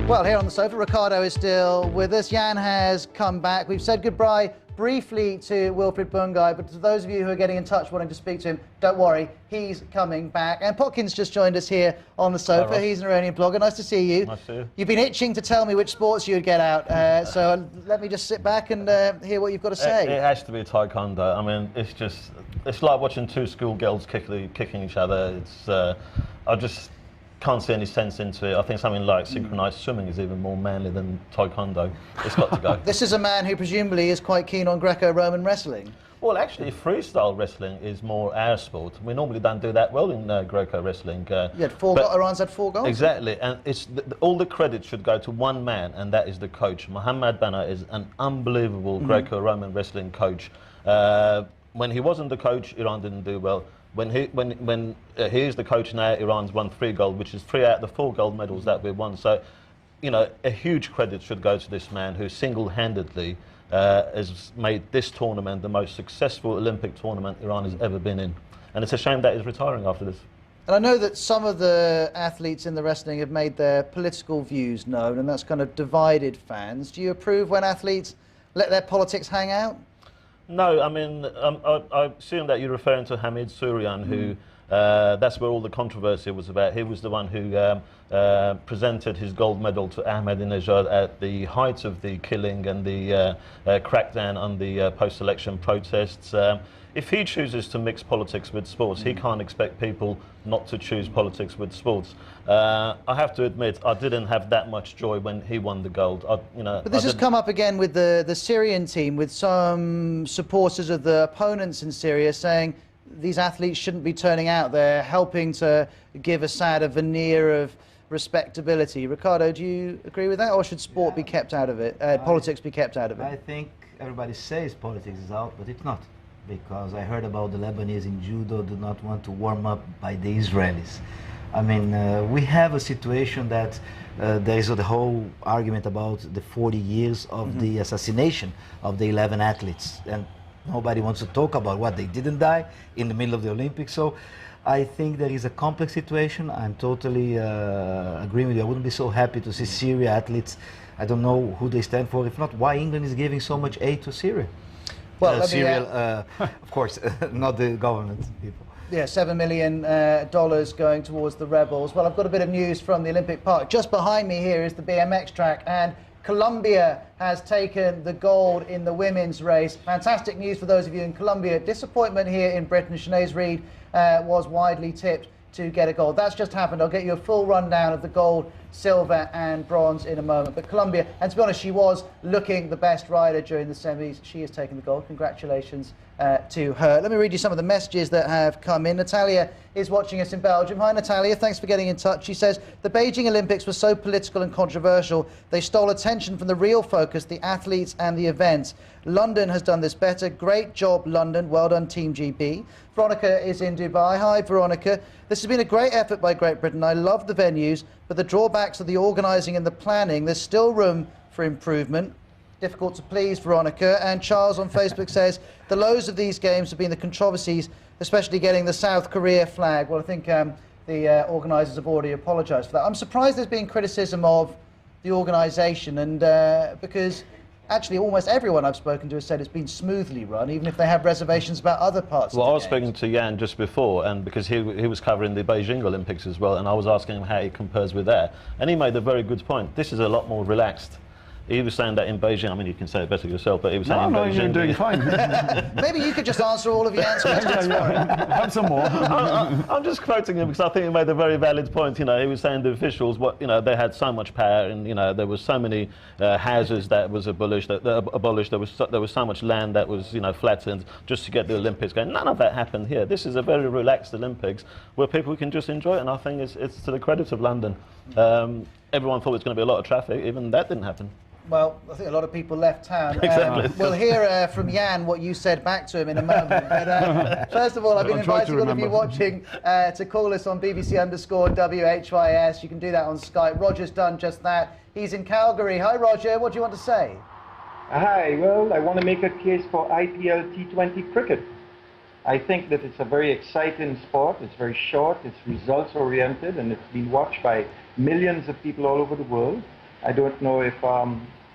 Well, here on the sofa, Riccardo is still with us. Jan has come back. We've said goodbye briefly to Wilfried Bungay, but to those of you who are getting in touch wanting to speak to him, don't worry, he's coming back. And Potkin's just joined us here on the sofa. He's an Iranian blogger. Nice to see you. Nice to see you. You've been itching to tell me which sports you'd get out, so let me just sit back and hear what you've got to say. It has to be taekwondo. I mean, it's like watching two schoolgirls kicking each other. I just can't see any sense into it. I think something like synchronized swimming is even more manly than taekwondo. It's got to go. This is a man who presumably is quite keen on Greco-Roman wrestling. Well, actually, freestyle wrestling is more our sport. We normally don't do that well in Greco wrestling. Iran's had 4 goals. Exactly, and all the credit should go to one man, and that is the coach. Mohammad Bana is an unbelievable Greco-Roman wrestling coach. When he wasn't the coach, Iran didn't do well. When he is the coach now, Iran's won 3 gold, which is 3 out of the 4 gold medals that we won. So, you know, a huge credit should go to this man who single-handedly has made this tournament the most successful Olympic tournament Iran has ever been in. And it's a shame that he's retiring after this. And I know that some of the athletes in the wrestling have made their political views known, and that's kind of divided fans. Do you approve when athletes let their politics hang out? No, I mean, I assume that you're referring to Hamid Suryan, who that's where all the controversy was about. He was the one who presented his gold medal to Ahmadinejad at the height of the killing and the crackdown on the post-election protests. If he chooses to mix politics with sports, he can't expect people not to choose politics with sports. I have to admit, I didn't have that much joy when he won the gold. But this has come up again with the Syrian team, with some supporters of the opponents in Syria saying these athletes shouldn't be turning out. They're helping to give Assad a veneer of respectability. Riccardo, do you agree with that, or should sport be kept out of it, politics be kept out of it? I think everybody says politics is out, but it's not. Because I heard about the Lebanese in judo do not want to warm up by the Israelis. I mean, we have a situation that there is the whole argument about the 40 years of the assassination of the 11 athletes. And nobody wants to talk about what they didn't die in the middle of the Olympics. So I think there is a complex situation. I'm totally agreeing with you. I wouldn't be so happy to see Syria athletes. I don't know who they stand for. If not, why England is giving so much aid to Syria? Well, Syria, of course, not the government people. Yeah, $7 million going towards the rebels. Well, I've got a bit of news from the Olympic Park. Just behind me here is the BMX track, and Colombia has taken the gold in the women's race. Fantastic news for those of you in Colombia. Disappointment here in Britain. Sinead Reid was widely tipped to get a gold. That's just happened. I'll get you a full rundown of the gold, silver and bronze in a moment. But Colombia, and to be honest, she was looking the best rider during the semis. She has taken the gold. Congratulations to her. Let me read you some of the messages that have come in. Natalia is watching us in Belgium. Hi, Natalia. Thanks for getting in touch. She says, the Beijing Olympics were so political and controversial. They stole attention from the real focus, the athletes and the events. London has done this better. Great job, London. Well done, Team GB. Veronica is in Dubai. Hi, Veronica. This has been a great effort by Great Britain. I love the venues, but the drawbacks of the organising and the planning, there's still room for improvement. Difficult to please, Veronica. And Charles on Facebook says, the lows of these games have been the controversies, especially getting the South Korea flag. Well, I think the organisers have already apologised for that. I'm surprised there's been criticism of the organisation, and because actually almost everyone I've spoken to has said it's been smoothly run, even if they have reservations about other parts of the Well, I was games. speaking to Jan just before, and because he was covering the Beijing Olympics as well, and I was asking him how it compares with that, and he made a very good point. This is a lot more relaxed. He was saying that in Beijing, I mean, you can say it better yourself, but he was saying in Beijing... you're doing fine. Maybe you could just answer all of Jan's questions for him. Have some more. I'm just quoting him because I think he made a very valid point. You know, he was saying the officials, they had so much power, and there was so many houses that was abolished. There was so much land that was flattened just to get the Olympics going. None of that happened here. This is a very relaxed Olympics where people can just enjoy it, and I think it's to the credit of London. Everyone thought it was going to be a lot of traffic. Even that didn't happen. Well, I think a lot of people left town. Exactly. We'll hear from Jan what you said back to him in a moment. But first of all, I've been inviting all of you watching to call us on BBC_WHYS. You can do that on Skype. Roger's done just that. He's in Calgary. Hi, Roger. What do you want to say? Hi. Well, I want to make a case for IPL T20 cricket. I think that it's a very exciting sport. It's very short, it's results oriented, and it's been watched by millions of people all over the world. I don't know if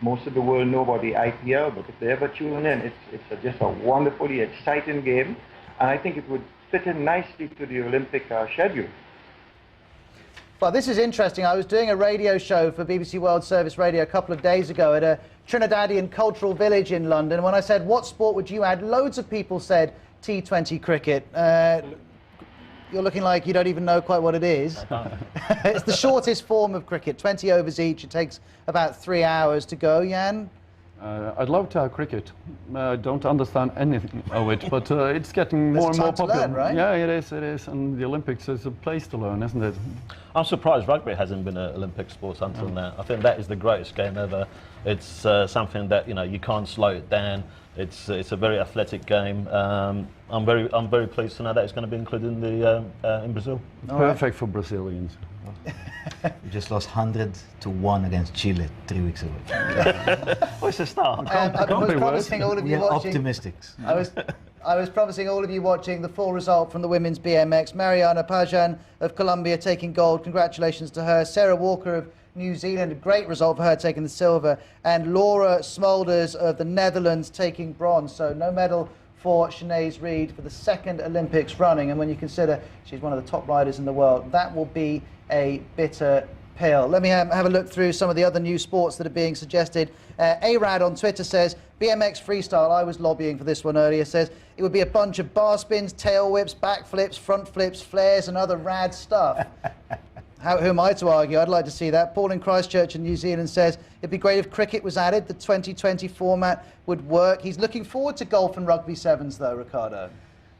most of the world know about the IPL, but if they ever tune in, it's just a wonderfully exciting game, and I think it would fit in nicely to the Olympic schedule. Well, this is interesting. I was doing a radio show for BBC World Service Radio a couple of days ago at a Trinidadian cultural village in London. When I said, what sport would you add? Loads of people said T20 cricket. You're looking like you don't even know quite what it is. It's the shortest form of cricket, 20 overs each. It takes about 3 hours to go. Jan? I'd love to have cricket. I don't understand anything of it, but it's getting more and more popular. Learn, right? Yeah, it is. And the Olympics is a place to learn, isn't it? I'm surprised rugby hasn't been an Olympic sport until now. I think that is the greatest game ever. It's something that you can't slow it down. It's a very athletic game. I'm very pleased to know that it's going to be included in Brazil. Perfect for Brazilians. We just lost 100-1 against Chile 3 weeks ago. Oh, it's a start. I was promising all of We you are watching. optimistics. I was promising all of you watching the full result from the women's BMX. Mariana Pajan of Colombia taking gold. Congratulations to her. Sarah Walker of New Zealand, a great result for her, taking the silver. And Laura Smulders of the Netherlands taking bronze. So no medal for Sinead Reid for the second Olympics running. And when you consider she's one of the top riders in the world, that will be a bitter pill. Let me have a look through some of the other new sports that are being suggested. Arad on Twitter says, BMX freestyle, I was lobbying for this one earlier, says it would be a bunch of bar spins, tail whips, back flips, front flips, flares and other rad stuff. Who am I to argue? I'd like to see that. Paul in Christchurch in New Zealand says it'd be great if cricket was added. The 2020 format would work. He's looking forward to golf and rugby sevens though, Riccardo.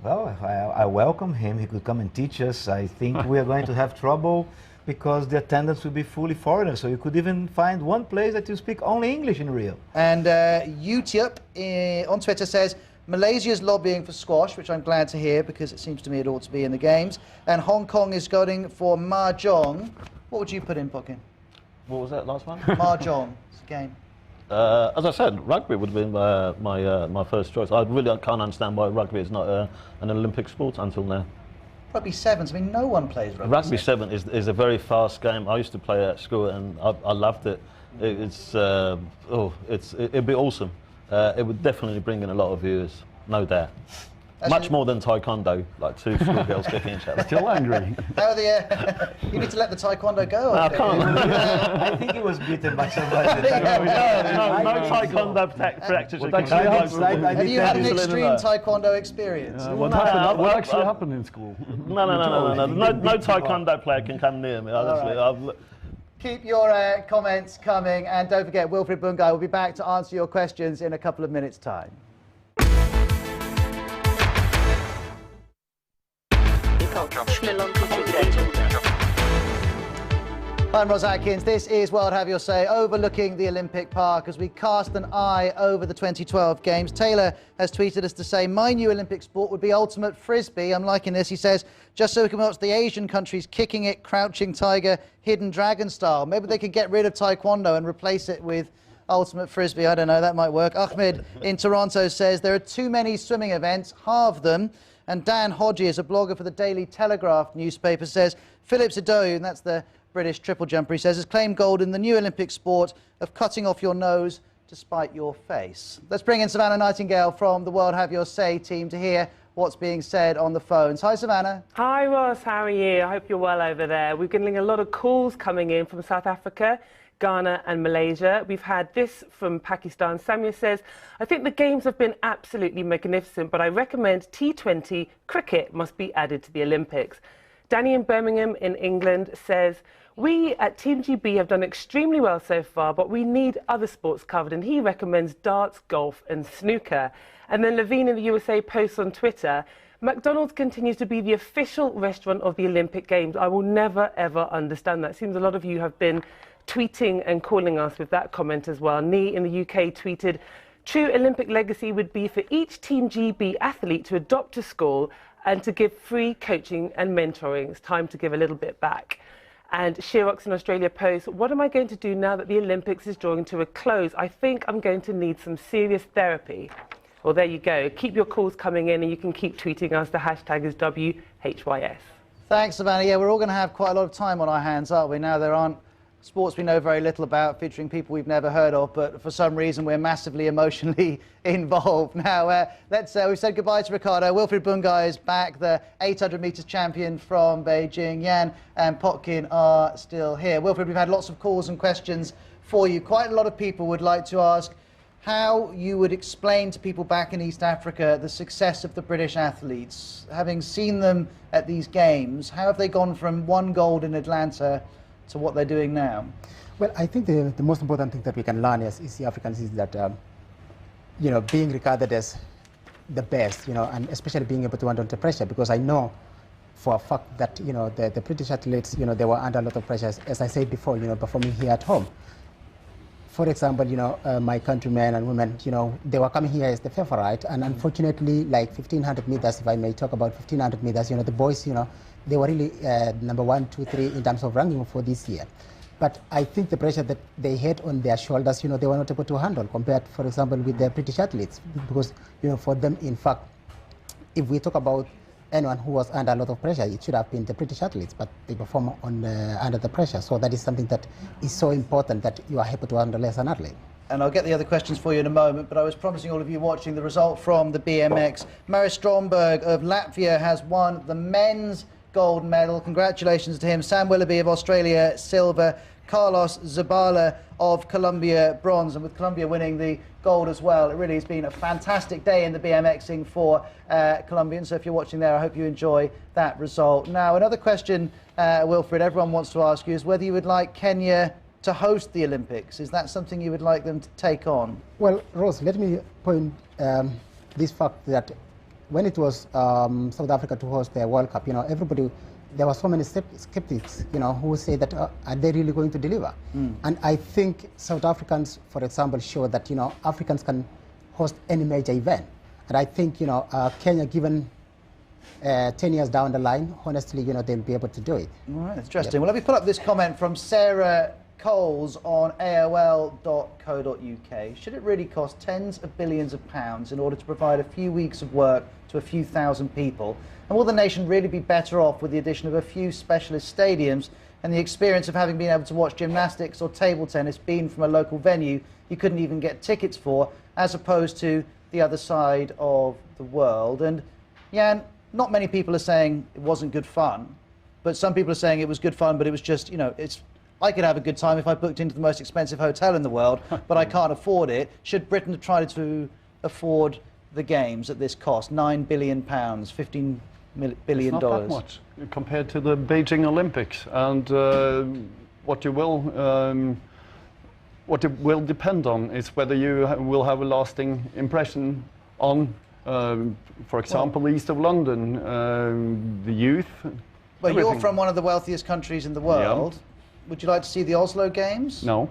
Well, I welcome him. He could come and teach us. I think we are going to have trouble because the attendance will be fully foreigners. So you could even find one place that you speak only English in Rio. And YouTube on Twitter says Malaysia's lobbying for squash, which I'm glad to hear because it seems to me it ought to be in the games. And Hong Kong is going for mahjong. What would you put in, Potkin? What was that last one? Mahjong. It's a game. As I said, rugby would have been my first choice. I can't understand why rugby is not an Olympic sport until now. Rugby sevens. I mean, no one plays rugby. Rugby seven is a very fast game. I used to play at school and I loved it. It'd be awesome. It would definitely bring in a lot of viewers, no doubt. Much more than taekwondo, like two schoolgirls kicking each other. Still angry. How are the? You need to let the taekwondo go. No, I can't. I think he was beaten by somebody. No taekwondo practice. Have you had an extreme taekwondo experience? What actually happened in school? No taekwondo player can come near me, honestly. Right. Keep your comments coming, and don't forget, Wilfried Bungai will be back to answer your questions in a couple of minutes' time. I'm Ros Atkins. This is World Have Your Say, overlooking the Olympic Park as we cast an eye over the 2012 Games. Taylor has tweeted us to say, my new Olympic sport would be ultimate frisbee. I'm liking this. He says, just so we can watch the Asian countries kicking it, crouching tiger, hidden dragon style. Maybe they could get rid of taekwondo and replace it with ultimate frisbee. I don't know, that might work. Ahmed in Toronto says, there are too many swimming events, halve them. And Dan Hodgie is a blogger for the Daily Telegraph newspaper, says, Philip Zidow, and that's the British triple jumper, he says, has claimed gold in the new Olympic sport of cutting off your nose to spite your face. Let's bring in Savannah Nightingale from the World Have Your Say team to hear what's being said on the phones. Hi, Savannah. Hi, Ross. How are you? I hope you're well over there. We're getting a lot of calls coming in from South Africa, Ghana and Malaysia. We've had this from Pakistan. Samia says, I think the games have been absolutely magnificent, but I recommend T20 cricket must be added to the Olympics. Danny in Birmingham in England says, we at Team GB have done extremely well so far, but we need other sports covered, and he recommends darts, golf and snooker. And then Levine in the USA posts on Twitter, McDonald's continues to be the official restaurant of the Olympic Games. I will never, ever understand that. It seems a lot of you have been tweeting and calling us with that comment as well. Nee in the UK tweeted, true Olympic legacy would be for each Team GB athlete to adopt a school and to give free coaching and mentoring. It's time to give a little bit back. And Shirox in Australia posts, what am I going to do now that the Olympics is drawing to a close? I think I'm going to need some serious therapy. Well, there you go. Keep your calls coming in, and you can keep tweeting us. The hashtag is WHYS. Thanks, Savannah. Yeah, we're all going to have quite a lot of time on our hands, aren't we? Now, there aren't sports we know very little about, featuring people we've never heard of, but for some reason we're massively emotionally involved. Now, we've said goodbye to Riccardo. Wilfried Bungay is back, the 800 metres champion from Beijing. Jan and Potkin are still here. Wilfried, we've had lots of calls and questions for you. Quite a lot of people would like to ask how you would explain to people back in East Africa the success of the British athletes. Having seen them at these games, how have they gone from one gold in Atlanta to what they're doing now? Well, I think the most important thing that we can learn as East Africans is that, being regarded as the best, and especially being able to handle the pressure, because I know for a fact that, the British athletes, they were under a lot of pressure, as I said before, performing here at home. For example, my countrymen and women, they were coming here as the favorite, and unfortunately, like 1500 meters, if I may talk about 1500 meters, the boys, they were really number 1, 2, 3 in terms of ranking for this year. But I think the pressure that they had on their shoulders, they were not able to handle compared, for example, with the British athletes, because, for them, in fact, if we talk about anyone who was under a lot of pressure, it should have been the British athletes, but they perform under the pressure. So that is something that is so important, that you are able to handle as an athlete. And I'll get the other questions for you in a moment, but I was promising all of you watching the result from the BMX. Marius Stromberg of Latvia has won the men's gold medal. Congratulations to him. Sam Willoughby of Australia, silver. Carlos Zabala of Colombia, bronze. And with Colombia winning the gold as well, it really has been a fantastic day in the BMXing for Colombians. So if you're watching there, I hope you enjoy that result. Now, another question, Wilfried, everyone wants to ask you is whether you would like Kenya to host the Olympics. Is that something you would like them to take on? Well, Rose, let me point this fact that when it was South Africa to host the World Cup, everybody, there were so many skeptics, who say that are they really going to deliver? And I think South Africans, for example, show that, Africans can host any major event. And I think, Kenya, given 10 years down the line, honestly, they'll be able to do it. All right, that's interesting. Well, let me pull up this comment from Sarah Coles on AOL.co.uk. Should it really cost tens of billions of pounds in order to provide a few weeks of work to a few thousand people? And will the nation really be better off with the addition of a few specialist stadiums and the experience of having been able to watch gymnastics or table tennis being from a local venue you couldn't even get tickets for, as opposed to the other side of the world? And Jan, not many people are saying it wasn't good fun, but some people are saying it was good fun, but it was just, I could have a good time if I booked into the most expensive hotel in the world, but I can't afford it. Should Britain have tried to afford the Games at this cost? £9 billion, $15 billion. It's not that much compared to the Beijing Olympics. And what it will depend on is whether you will have a lasting impression on, for example, the east of London, the youth. Well, you're from one of the wealthiest countries in the world. Yeah. Would you like to see the Oslo Games? No.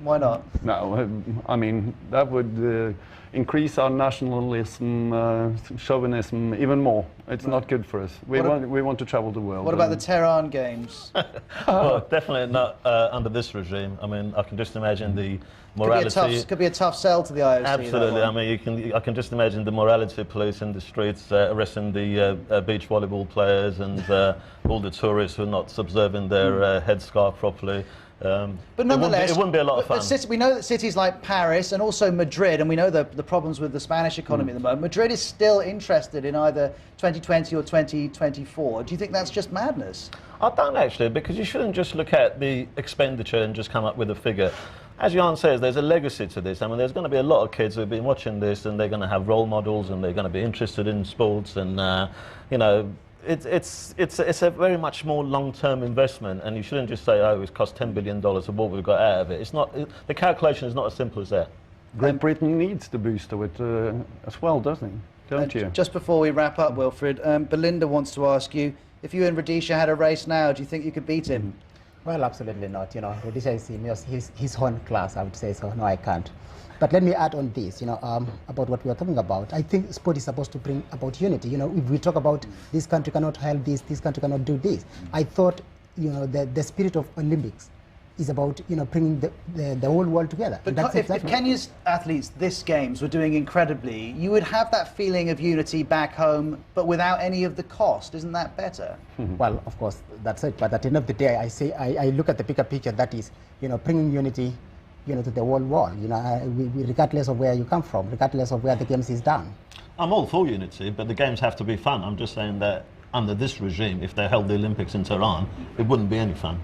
Why not? No, I mean, that would increase our nationalism, chauvinism even more. It's not good for us. We want to travel the world. What about the Tehran Games? Well, definitely not under this regime. I mean, I can just imagine the morality. Could be a tough sell to the IOC. Absolutely. I mean, I can just imagine the morality police in the streets arresting the beach volleyball players and all the tourists who are not observing their headscarf properly. But nonetheless, it wouldn't be a lot of fun. We know that cities like Paris and also Madrid, and we know the problems with the Spanish economy at the moment. Madrid is still interested in either 2020 or 2024. Do you think that's just madness? I don't actually, because you shouldn't just look at the expenditure and just come up with a figure. As Jan says, there's a legacy to this. I mean, there's going to be a lot of kids who've been watching this, and they're going to have role models, and they're going to be interested in sports, and It's a very much more long-term investment, and you shouldn't just say, oh, it's cost $10 billion of what we've got out of it. It's not, the calculation is not as simple as that. Great Britain needs the boost to it as well, doesn't it? Don't you? Just before we wrap up, Wilfried, Belinda wants to ask you, if you and Rudisha had a race now, do you think you could beat him? Well, absolutely not. Rudisha is in his own class, I would say, so no, I can't. But let me add on this, about what we are talking about. I think sport is supposed to bring about unity. If we talk about this country cannot help this country cannot do this. I thought, the spirit of Olympics is about, you know, bringing the whole world together. But if Kenya's athletes this Games were doing incredibly, you would have that feeling of unity back home, but without any of the cost. Isn't that better? Well, of course, that's it. But at the end of the day, I look at the bigger picture. That is, you know, bringing unity, you know, to the whole world. You know, regardless of where you come from, regardless of where the Games is done. I'm all for unity, but the Games have to be fun. I'm just saying that under this regime, if they held the Olympics in Tehran, it wouldn't be any fun.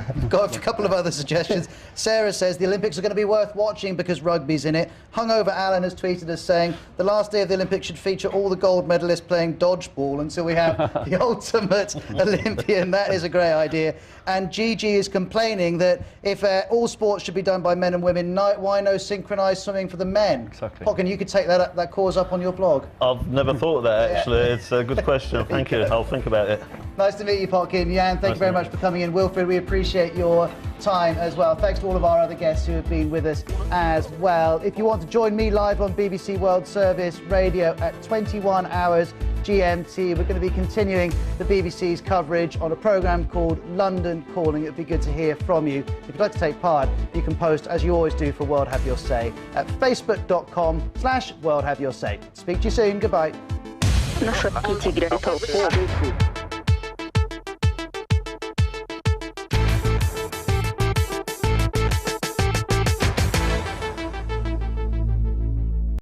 I've got a couple of other suggestions. Sarah says the Olympics are going to be worth watching because rugby's in it. Hungover Alan has tweeted us saying the last day of the Olympics should feature all the gold medalists playing dodgeball until we have the ultimate Olympian. That is a great idea. And Gigi is complaining that if all sports should be done by men and women, why no synchronised swimming for the men? Exactly. Potkin, you could take that cause up on your blog. I've never thought of that, actually. It's a good question. Thank you. I'll think about it. Nice to meet you, Potkin. Jan, thank you very much for coming in. Wilfred, we appreciate your time as well. Thanks to all of our other guests who have been with us as well. If you want to join me live on BBC World Service Radio at 21 hours GMT, we're going to be continuing the BBC's coverage on a programme called London Calling. It'd be good to hear from you. If you'd like to take part, you can post, as you always do, for World Have Your Say at facebook.com/World Have Your Say. Speak to you soon. Goodbye.